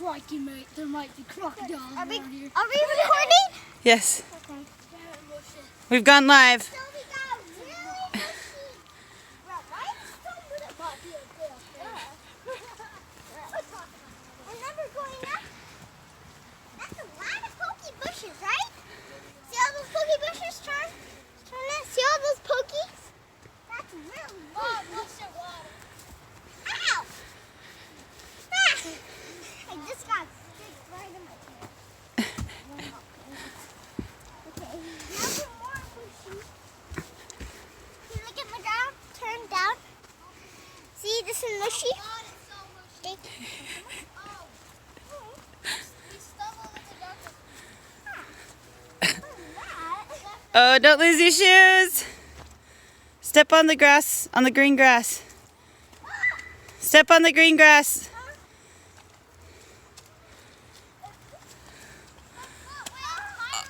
Crikey, mate, there might be crocodiles around here. Are we recording? Yes. Okay. We've gone live. See, this is mushy. Oh, don't lose your shoes. Step on the grass, on the green grass. Step on the green grass.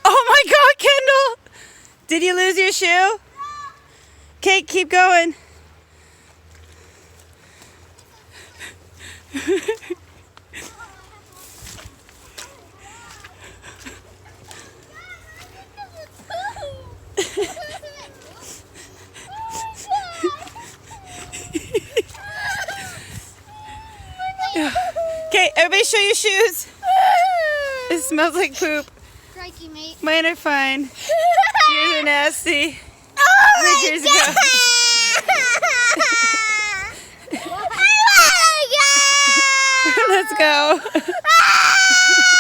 Oh my God, Kendall! Did you lose your shoe? Kate, keep going. Okay, everybody show your shoes. It smells like poop. Crikey, mate. Mine are fine. Yours are nasty. Oh Where'd yours go? my God! Let's go.